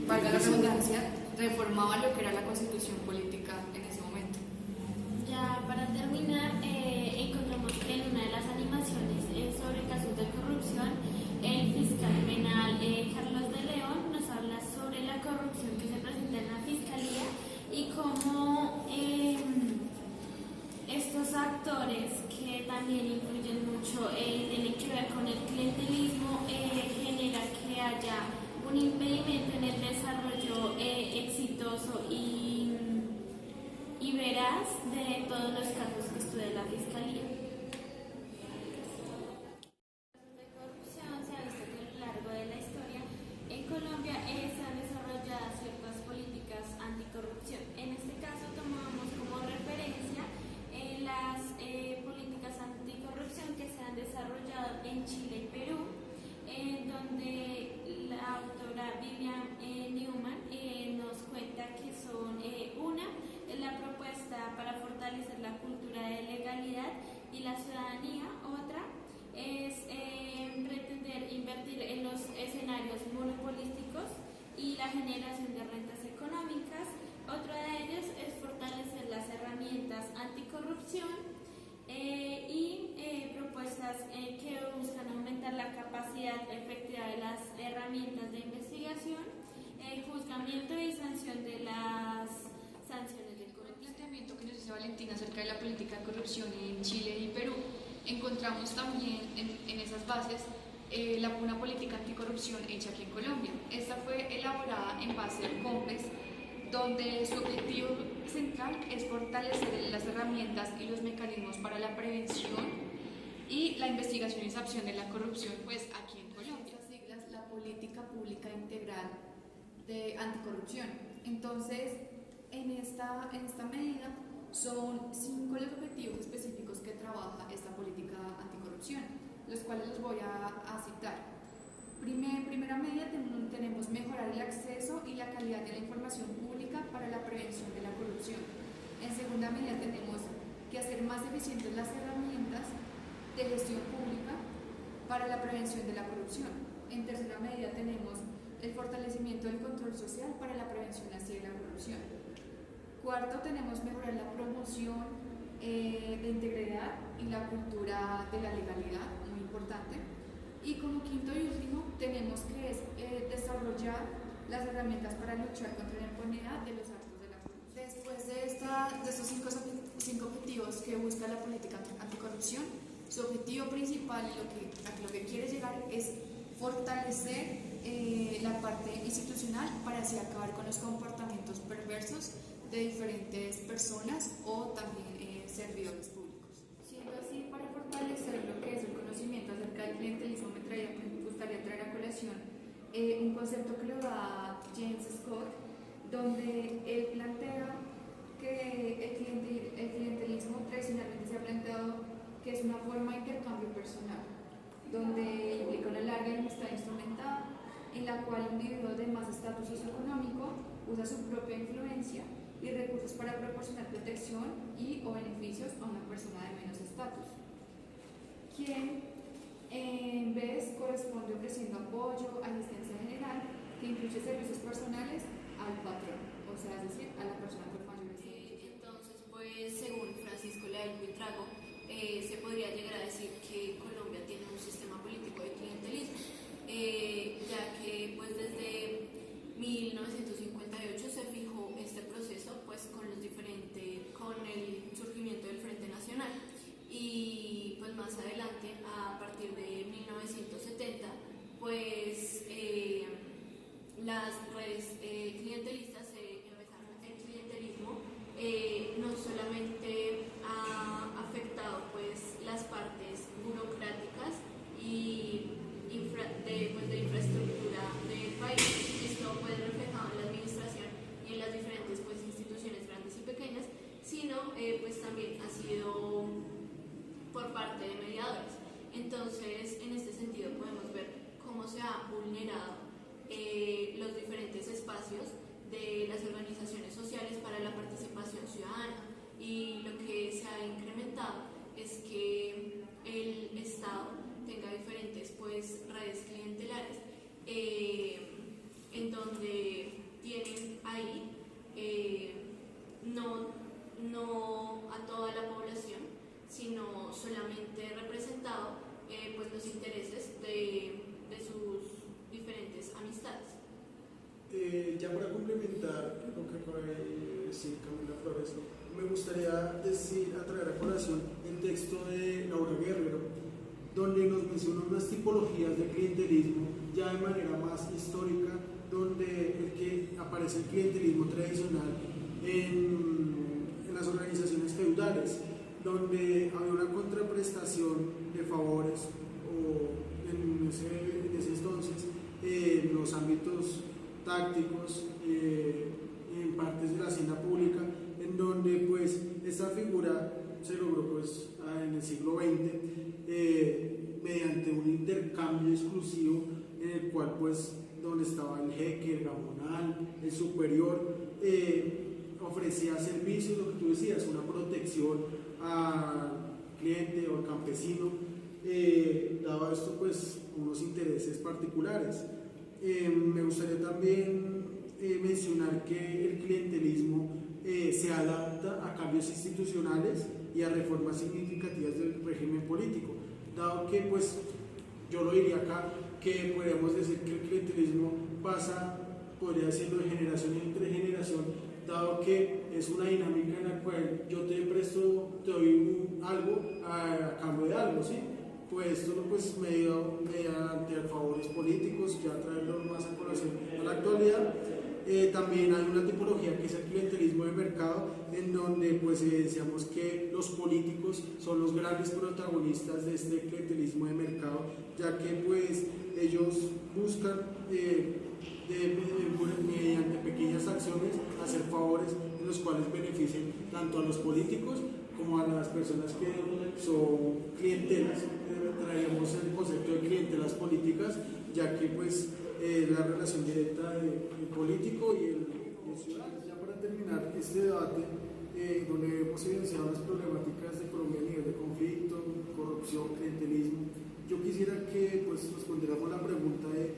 valga la redundancia, reformaba lo que era la constitución política en ese momento. Ya para terminar, encontramos que en una de las animaciones sobre casos de corrupción, el fiscal penal Carlos de León nos habla sobre la corrupción que se presenta en la fiscalía y cómo estos actores que también influyen mucho, tienen que ver con el clientelismo, genera que haya un impedimento en el desarrollo exitoso y veraz de todos los casos que estudia la Fiscalía. De corrupción se ha visto que a lo largo de la historia en Colombia se han desarrollado ciertas políticas anticorrupción. En este caso ciudadanía. Otra es pretender invertir en los escenarios monopolísticos y la generación de rentas económicas. Otro de ellos es fortalecer las herramientas anticorrupción y propuestas que buscan aumentar la capacidad efectiva de las herramientas de investigación, juzgamiento y sanción de las sanciones de Con el corrupción. planteamiento que nos dice Valentina acerca de la política de corrupción en Chile y Perú, encontramos también en esas bases una política anticorrupción hecha aquí en Colombia. Esta fue elaborada en base al COMPES, donde su objetivo central es fortalecer las herramientas y los mecanismos para la prevención y la investigación y sanción de la corrupción, pues aquí en Colombia. Estas siglas, la política pública integral de anticorrupción. Entonces, en esta medida son 5 los objetivos específicos que trabaja esta política anticorrupción, los cuales los voy a citar. Primera medida tenemos mejorar el acceso y la calidad de la información pública para la prevención de la corrupción. En segunda medida tenemos que hacer más eficientes las herramientas de gestión pública para la prevención de la corrupción. En tercera medida tenemos el fortalecimiento del control social para la prevención así de la corrupción. Cuarto, tenemos mejorar la promoción de integridad y la cultura de la legalidad, muy importante. Y como quinto y último, tenemos que desarrollar las herramientas para luchar contra la impunidad de los actos de la corrupción. Después de estos cinco objetivos que busca la política anticorrupción, su objetivo principal y a lo que quiere llegar es fortalecer la parte institucional para así acabar con los comportamientos perversos de diferentes personas o también servidores públicos. Siendo así, para fortalecer lo que es el conocimiento acerca del clientelismo, me gustaría traer a colación un concepto que lo da James Scott, donde él plantea que el clientelismo tradicionalmente se ha planteado que es una forma de intercambio personal, donde implica una larga amistad instrumentada en la cual un individuo de más estatus socioeconómico usa su propia influencia y recursos para proporcionar protección y o beneficios a una persona de menos estatus, quien en vez corresponde ofreciendo apoyo, asistencia general, que incluye servicios personales al patrón, o sea, es decir, a la persona con mayores servicios. Entonces, pues según Francisco Leal Buitrago, se podría llegar a decir que Colombia tiene un sistema político de clientelismo, ya que pues desde 1958 se fijó este proceso pues con el surgimiento del Frente Nacional, y pues más adelante, a partir de 1970, pues las redes clientelistas empezaron. El clientelismo no solamente ha afectado pues las partes burocráticas y de infraestructura del país. Esto pues reflejado en la administración y en las diferentes pues instituciones grandes y pequeñas, sino pues también ha sido por parte de mediadores. Entonces, en este sentido podemos ver cómo se ha vulnerado los diferentes espacios de las organizaciones sociales para la participación ciudadana, y lo que se ha incrementado es que el Estado tenga diferentes pues redes clientelares en donde tienen ahí no a toda la población, sino solamente representado pues los intereses de sus diferentes amistades. Ya para complementar lo que acaba de decir Camila Flores, me gustaría traer a colación el texto de Laura Guerrero, donde nos menciona unas tipologías de clientelismo ya de manera más histórica, donde aparece el clientelismo tradicional en las organizaciones feudales, donde había una contraprestación de favores, o en ese entonces en los ámbitos tácticos, en partes de la hacienda pública, en donde pues esta figura se logró pues en el siglo XX mediante un intercambio exclusivo en el cual pues donde estaba el jeque, el gamonal, el superior, ofrecía servicios, lo que tú decías, una protección a cliente o el campesino, dado esto pues unos intereses particulares. Me gustaría también mencionar que el clientelismo se adapta a cambios institucionales y a reformas significativas del régimen político, dado que pues yo lo diría acá, que podríamos decir que el clientelismo podría decirlo de generación entre generación, dado que es una dinámica en la cual yo te doy algo a cambio de algo, ¿sí? Pues esto pues mediante favores políticos, ya traerlo más a colación a la actualidad. También hay una tipología que es el clientelismo de mercado, en donde pues decíamos que los políticos son los grandes protagonistas de este clientelismo de mercado, ya que pues ellos buscan mediante pequeñas acciones hacer favores en los cuales beneficien tanto a los políticos como a las personas que son clientelas. Traemos el concepto de clientelas políticas, ya que pues la relación directa del político y el ciudadano. Ya para terminar este debate, donde hemos evidenciado las problemáticas de Colombia a nivel de conflicto, corrupción, clientelismo, yo quisiera que pues, respondiéramos la pregunta de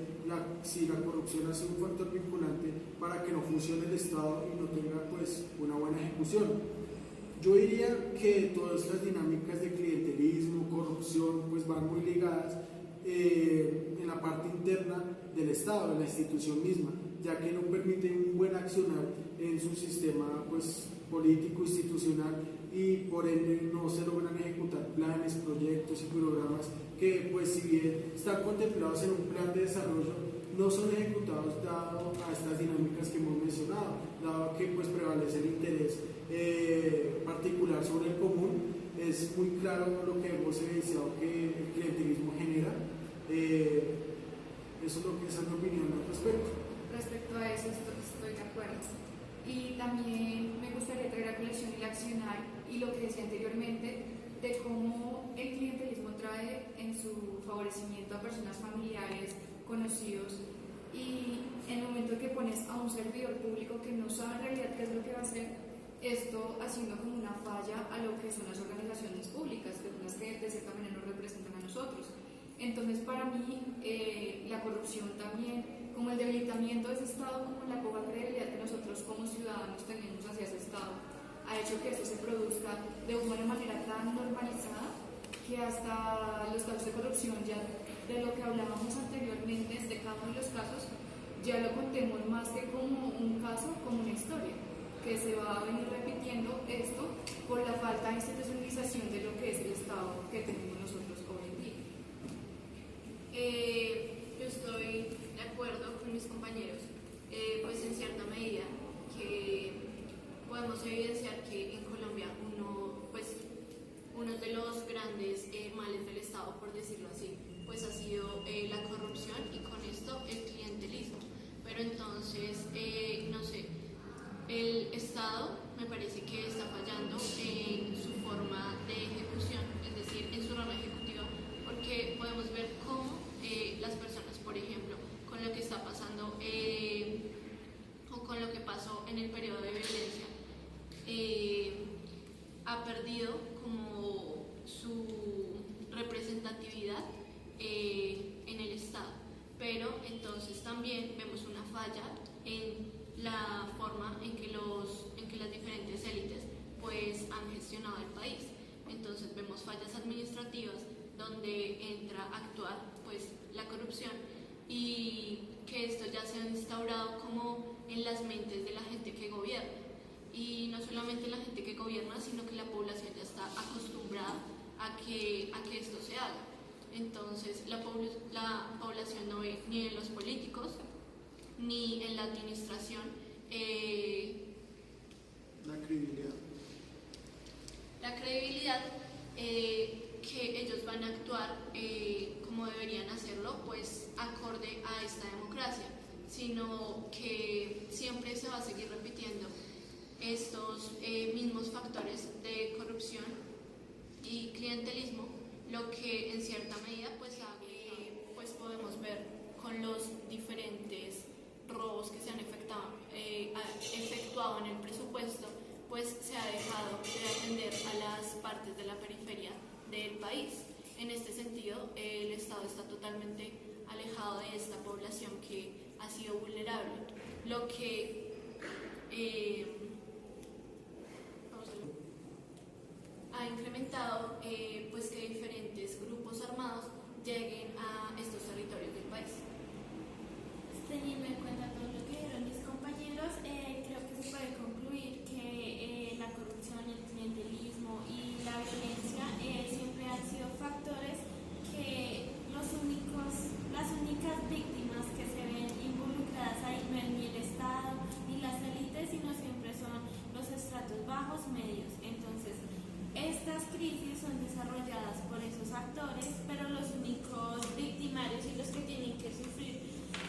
si la corrupción ha sido un factor vinculante para que no funcione el Estado y no tenga pues, una buena ejecución. Yo diría que todas las dinámicas de clientelismo, corrupción, pues van muy ligadas en la parte interna del Estado, de la institución misma, ya que no permiten un buen accionar en su sistema pues, político, institucional, y por ende no se logran ejecutar planes, proyectos y programas que pues si bien están contemplados en un plan de desarrollo, no son ejecutados dado a estas dinámicas que hemos mencionado, dado que pues prevalece el interés particular sobre el común. Es muy claro lo que hemos evidenciado que el clientelismo genera. Eso es lo que es mi opinión al respecto. Respecto a eso estoy de acuerdo. Y también me gustaría traer a colación el accionar y lo que decía anteriormente de cómo el clientelismo trae en su favorecimiento a personas familiares, conocidos, y en el momento que pones a un servidor público que no sabe en realidad qué es lo que va a hacer, esto haciendo como una falla a lo que son las organizaciones públicas, que son las que de cierta manera nos representan a nosotros. Entonces, para mí, la corrupción también, como el debilitamiento de ese Estado, como la poca credibilidad que nosotros como ciudadanos tenemos hacia ese Estado, ha hecho que esto se produzca de una manera tan normalizada que hasta los casos de corrupción, ya de lo que hablábamos anteriormente, de cada uno de los casos, ya lo contemos más que como un caso, como una historia, que se va a venir repitiendo esto por la falta de institucionalización de lo que es el Estado que tenemos nosotros hoy en día. Yo estoy de acuerdo con mis compañeros, pues en cierta medida que podemos evidenciar que en Colombia uno de los grandes males del Estado, por decirlo así, pues ha sido la corrupción y con esto el clientelismo. Pero entonces, no sé, el Estado me parece que está fallando en su forma de ejecución, es decir, en su rama ejecutiva, porque podemos ver cómo las personas, por ejemplo, con lo que está pasando o con lo que pasó en el periodo de violencia, ha perdido como su representatividad en el Estado. Pero entonces también vemos una falla en la forma en que las diferentes élites pues han gestionado el país. Entonces vemos fallas administrativas donde entra a actuar pues la corrupción, y que esto ya se ha instaurado como en las mentes de la gente que gobierna, y no solamente la gente que gobierna, sino que la población ya está acostumbrada a que esto se haga. Entonces la población no ve ni en los políticos ni en la administración la credibilidad que ellos van a actuar como deberían hacerlo, pues acorde a esta democracia, sino que siempre se va a seguir repitiendo estos mismos factores de corrupción y clientelismo, lo que en cierta medida pues podemos ver con los diferentes robos que se han efectuado en el presupuesto, pues se ha dejado de atender a las partes de la periferia del país. En este sentido, el Estado está totalmente alejado de esta población que ha sido vulnerable, lo que ha incrementado pues que diferentes grupos armados lleguen a estos territorios del país. Teniendo en cuenta todo lo que dijeron mis compañeros, creo que se puede concluir que la corrupción, el clientelismo y la violencia siempre han sido factores que las únicas víctimas que se ven involucradas ahí no es ni el Estado ni las élites, sino siempre son los estratos bajos, medios. Entonces, estas crisis son desarrolladas por esos actores, pero los únicos victimarios y los que tienen que sufrir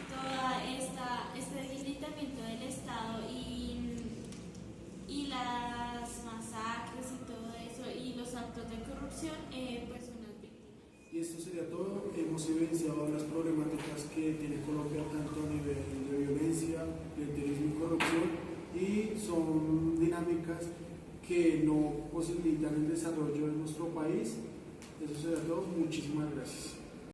toda este debilitamiento del Estado y las masacres y todo eso y los actos de corrupción, pues son las víctimas. Y esto sería todo. Hemos evidenciado las problemáticas que tiene Colombia tanto a nivel de violencia, clientelismo y corrupción, y son dinámicas que no posibilitan el desarrollo de nuestro país. Eso sería todo. Muchísimas gracias.